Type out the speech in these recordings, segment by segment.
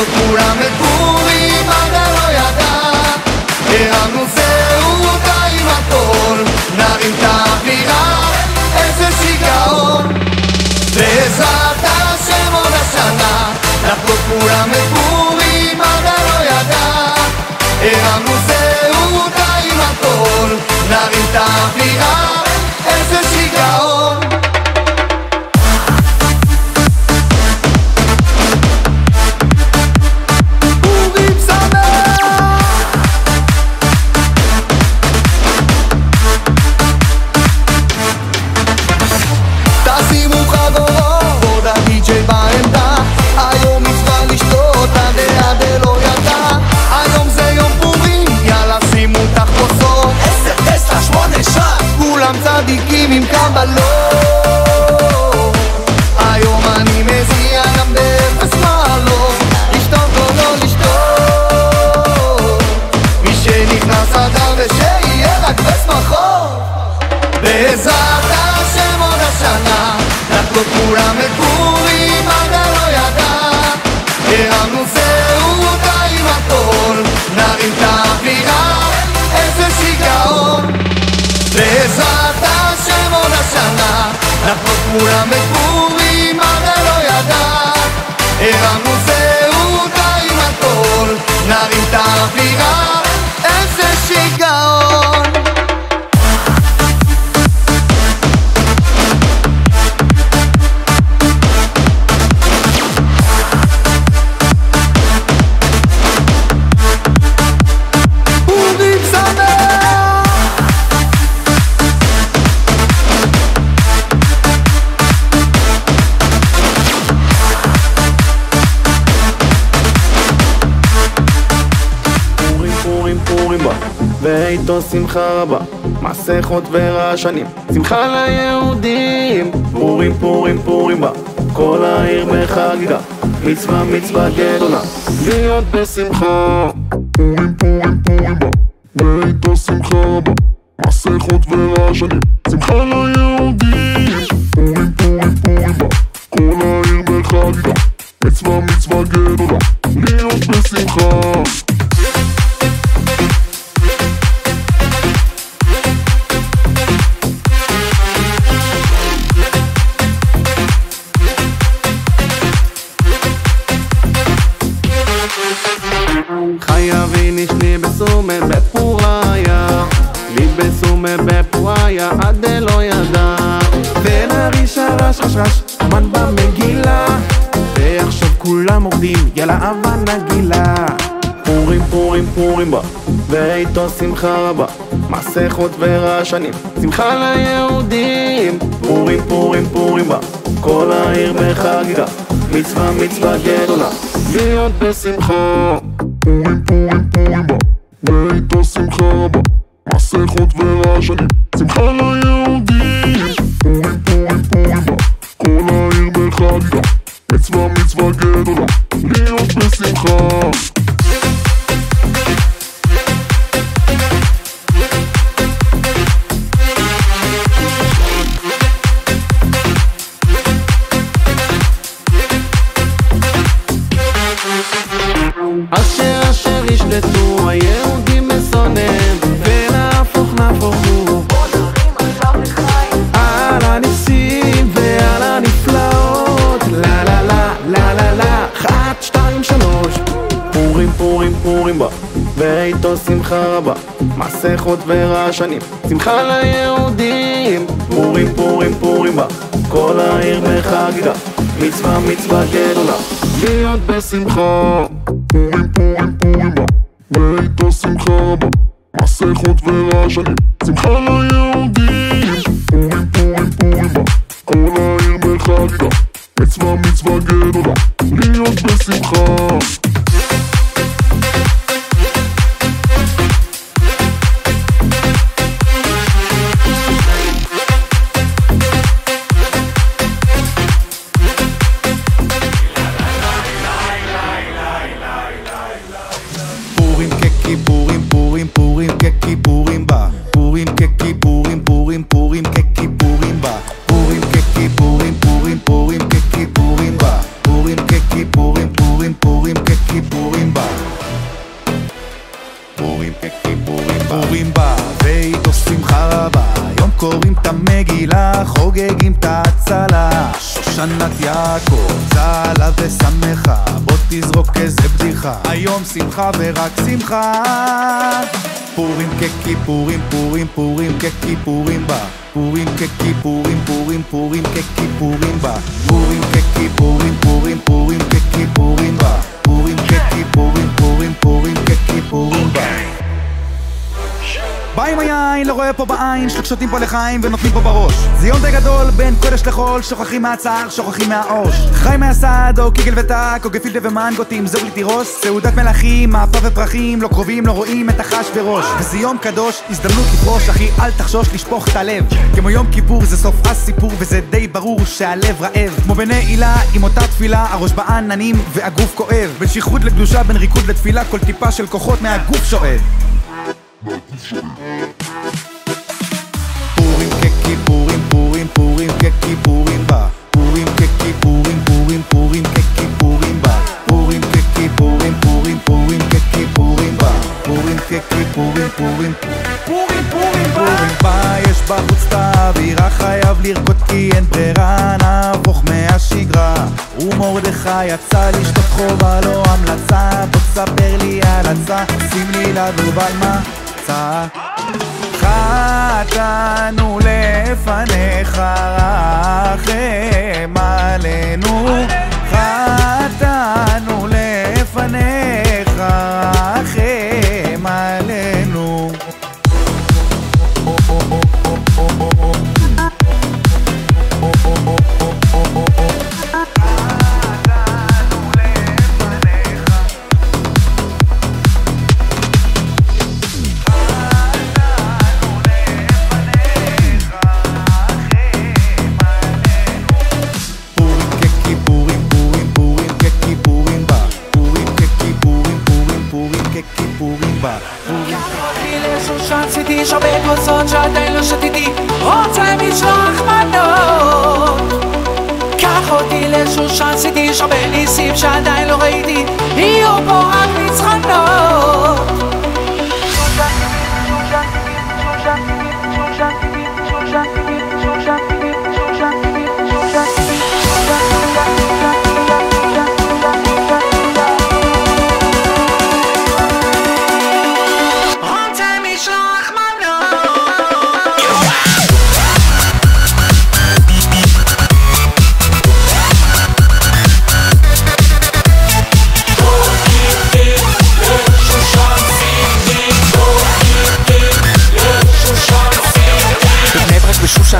לחגוג כולם את פורים, עדה לא ידע. הרמנו זהותה עם הכל, נרים את האווירה, איזה שיגעון. בעזרת השם עוד השנה, לחגוג כולם את פורים, עדה לא ידע. הרמנו זהותה עם הכל, נרים את האווירה, איזה שיגעון. צדיקים עם קבלות, היום אני מזיע גם באפס מעלות. לשתות או לא לשתות, מי שנכנס אדר ושיהיה רק בשמחות. בעזרת השם עוד השנה, לחגוג כולם את פורים, עדה לא ידע. הרמנו זהותה עם הכל, נרים את האווירה, איזה שיגעון. בעזרת השם עוד השנה, לחגוג כולם את פורים, עדה לא ידע. הרמנו זהותה עם הכל, נרים את האווירה, איזה שיגעון. ואיתו שמחה רבה, מסכות ורעשנים, שמחה ליהודים. פורים פורים פורים בה, כל העיר בחגיגה, מצווה מצווה גדולה, להיות בשמחה. פורים פורים פורים בה, ואיתו שמחה רבה, מסכות ורעשנים, שמחה ליהודים. פורים פורים פורים בה, כל העיר בחגיגה, מצווה מצווה גדולה, להיות בשמחה. חייבי נשני בסומה בפוריה, לי בסומה בפוריה, עד לא ידע. ונריש הרש רש רש, אמן במגילה, ועכשיו כולם עובדים, יאללה אבא נגילה. פורים פורים פורים בה, ואיתו שמחה רבה, מסכות ורעשנים, שמחה ליהודים. פורים פורים פורים בה, כל העיר בחגיגה, מצווה מצווה גדולה, להיות בשמחה. פורים פורים פורים בה, ואיתו שמחה רבה, מסכות ורעשנים, שמחה ליהודים. פורים פורים פורים בה, כל העיר בחגיגה, מצווה מצווה גדולה, להיות בשמחה. אשר אשר ישלטו היהודים מסונן, ונהפוך נהפוך הוא על הניסים ועל הנפלאות. לה לה לה לה לה לה, 1 2 3. פורים פורים פורים בה, ואיתו שמחה רבה, מסכות ורעשנים, שמחה ליהודים. פורים פורים פורים בה, כל העיר בחגיגה, מצווה מצווה גדולה, להיות בשמחה. פורים פורים פורים בה, ואיתו שמחה רבה, מסכות ורעשנים, שמחה ליהודים. פורים פורים פורים בה, כל העיר בחגיגה, מצווה מצווה גדולה, להיות בשמחה. ככיפורים בה, פורים ככיפורים פורים פורים ככיפורים בה, פורים ככיפורים פורים פורים ככיפורים בה, פורים ככיפורים פורים פורים חוגגים את ההצלה. שושנת יעקב צהלה ושמחה, בוא תזרוק איזה בדיחה, היום שמחה ורק שמחה. פורים ככיפורים, פורים פורים ככיפורים בה, פורים ככיפורים, פורים פורים ככיפורים בה, פורים ככיפורים, פורים פורים ככיפורים בה, פורים ככיפורים, פורים פורים ככיפורים בה. בא עם היין, לא רואה פה בעין, שותים פה לחיים ונותנים פה בראש. זה יום די גדול, בין קודש לחול, שוכחים מהצער, שוכחים מהעוש. חי מהסד, או קיגל וטק, או גפילטה ומנגוטים, זוג לי תירוס. סעודת מלאכים, מאפה ופרחים, לא קרובים, לא רואים את החש וראש. וזה יום קדוש, הזדמנות לפרוש, אחי, אל תחשוש לשפוך את הלב. כמו יום כיפור, זה סוף הסיפור, וזה די ברור שהלב רעב. כמו בני עילה, עם אותה תפילה, הראש בעננים והגוף כואב. בין שכרות לקדושה, בין ריקוד לתפילה, כל טיפה של כוחות מהגוף שואב. פורים ככיפורים, פורים פורים ככיפורים בה, פורים ככיפורים, פורים פורים ככיפורים בה, פורים ככיפורים, פורים פורים ככיפורים בה, פורים ככיפורים, פורים פורים פורים בה. יש בחוץ את האווירה, חייב לרקוד כי אין ברירה, נהפוך מהשגרה. ומרדכי יצא לשתות חובה, לא המלצה, בוא תספר לי על הצעה, שים לי לדוב על מה חטאנו לפניך, רחם עלינו. חטאנו לפניך, רחם עלינו. שעשיתי שרבה כוסות שעדיין לא שתיתי, רוצה משלוח מנות. קח אותי לשושן, עשיתי שרבה ניסים שעדיין לא ראיתי, יהיו פה רק ניצחונות.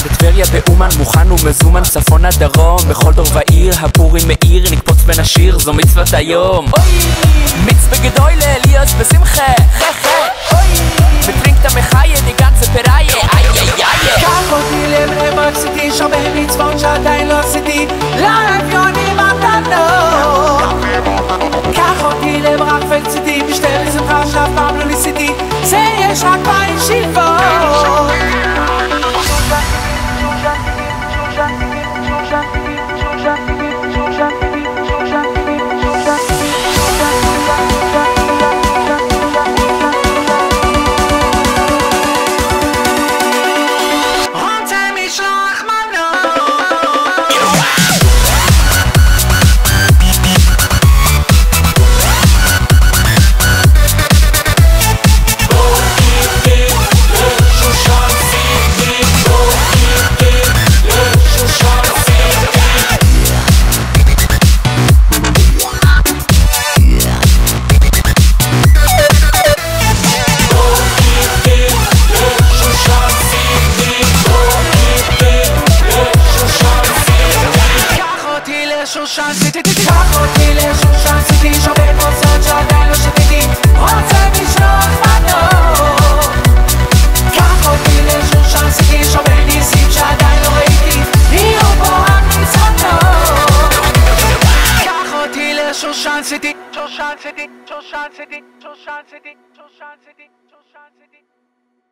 בטבריה, באומן, מוכן ומזומן, צפון עד דרום, בכל דור ועיר, הפורים מאיר, נקפוץ בין השיר, זו מצוות היום. מצווה גדול לאליוס בשמחה, וטרינק תמחיה, ניגן צפריה, קח אותי לבני ברק, עשיתי שרבה מצוות שעדיין לא עשיתי, לאביונים מתנות. קח אותי לברק וקציתי, משתה בשמחה שאף פעם לא ניסיתי, זה יש רק בישיבות. קח אותי לשושן, עשיתי שרבה כוסות שעדיין לא שתיתי, רוצה משלוח מנות. קח אותי לשושן, עשיתי שרבה ניסים שעדיין לא ראיתי, יהיו פה רק ניצחונות. קח אותי לשושן, עשיתי שושן, עשיתי שושן, עשיתי שושן, עשיתי שושן, עשיתי שושן, עשיתי